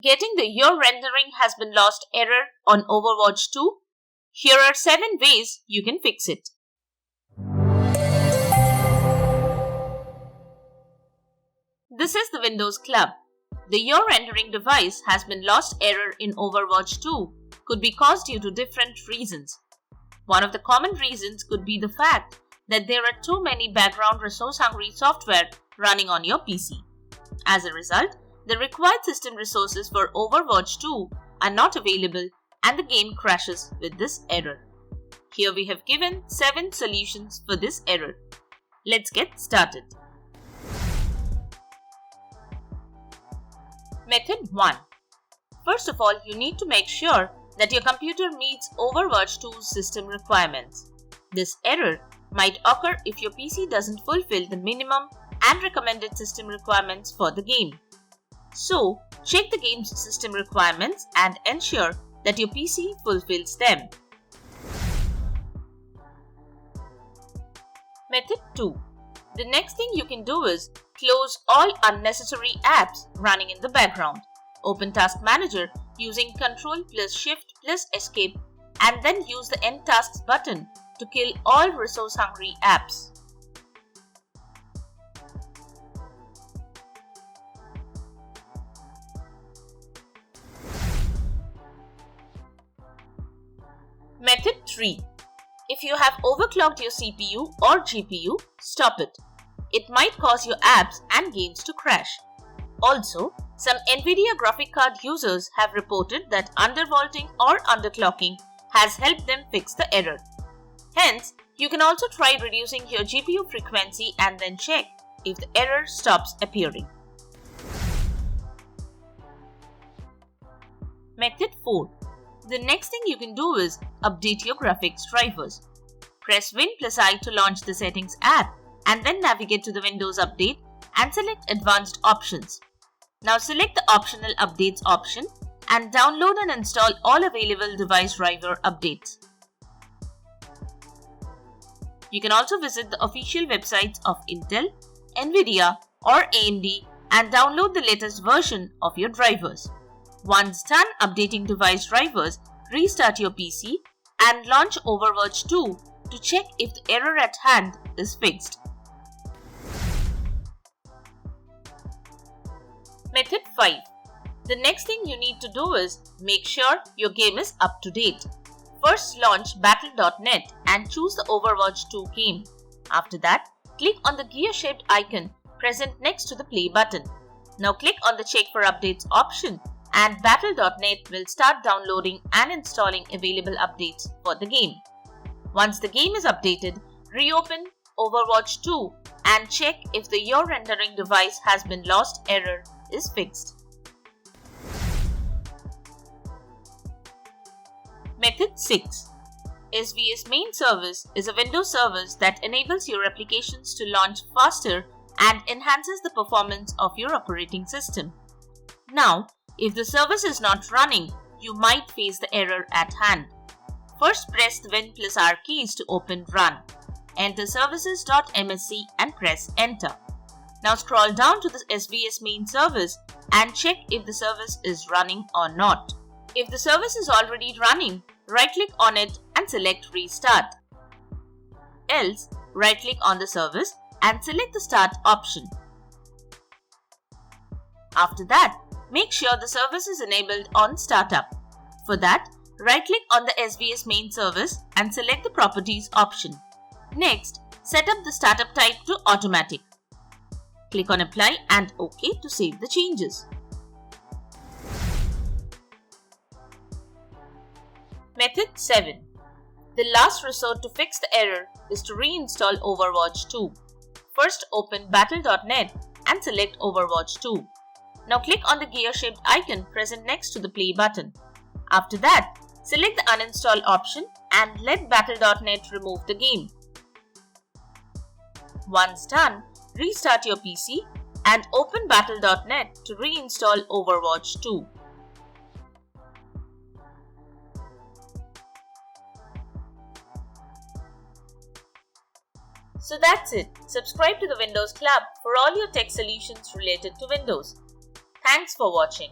Getting the "Your rendering has been lost" error on Overwatch 2? Here are 7 ways you can fix it. This is the Windows Club. The "Your rendering device has been lost" error in Overwatch 2 could be caused due to different reasons. One of the common reasons could be the fact that there are too many background resource-hungry software running on your PC. As a result, the required system resources for Overwatch 2 are not available and the game crashes with this error. Here we have given 7 solutions for this error. Let's get started. Method 1. First of all, you need to make sure that your computer meets Overwatch 2's system requirements. This error might occur if your PC doesn't fulfill the minimum and recommended system requirements for the game. So, check the game's system requirements and ensure that your PC fulfills them. Method 2. The next thing you can do is close all unnecessary apps running in the background. Open Task Manager using Ctrl+Shift+Escape and then use the End Tasks button to kill all resource-hungry apps. Method 3. If you have overclocked your CPU or GPU, stop it. It might cause your apps and games to crash. Also, some NVIDIA graphic card users have reported that undervolting or underclocking has helped them fix the error. Hence, you can also try reducing your GPU frequency and then check if the error stops appearing. Method 4. The next thing you can do is update your graphics drivers. Press Win+I to launch the Settings app and then navigate to the Windows Update and select Advanced Options. Now select the Optional Updates option and download and install all available device driver updates. You can also visit the official websites of Intel, NVIDIA or AMD and download the latest version of your drivers. Once done updating device drivers, restart your PC and launch Overwatch 2 to check if the error at hand is fixed. Method 5. The next thing you need to do is make sure your game is up to date. First, launch battle.net and choose the Overwatch 2 game. After that, click on the gear-shaped icon present next to the play button. Now click on the Check for Updates option and battle.net will start downloading and installing available updates for the game. Once the game is updated, reopen Overwatch 2 and check if the "Your rendering device has been lost" error is fixed. Method 6. SVS Main Service is a Windows service that enables your applications to launch faster and enhances the performance of your operating system. Now, if the service is not running, you might face the error at hand. First, press the Win+R keys to open Run. Enter services.msc and press Enter. Now scroll down to the SVS Main Service and check if the service is running or not. If the service is already running, right-click on it and select Restart. Else, right-click on the service and select the Start option. After that, make sure the service is enabled on Startup. For that, right-click on the SVS Main Service and select the Properties option. Next, set up the startup type to Automatic. Click on Apply and OK to save the changes. Method 7. The last resort to fix the error is to reinstall Overwatch 2. First, open battle.net and select Overwatch 2. Now click on the gear-shaped icon present next to the play button. After that, select the uninstall option and let battle.net remove the game. Once done, restart your PC and open battle.net to reinstall Overwatch 2. So that's it. Subscribe to the Windows Club for all your tech solutions related to Windows. Thanks for watching.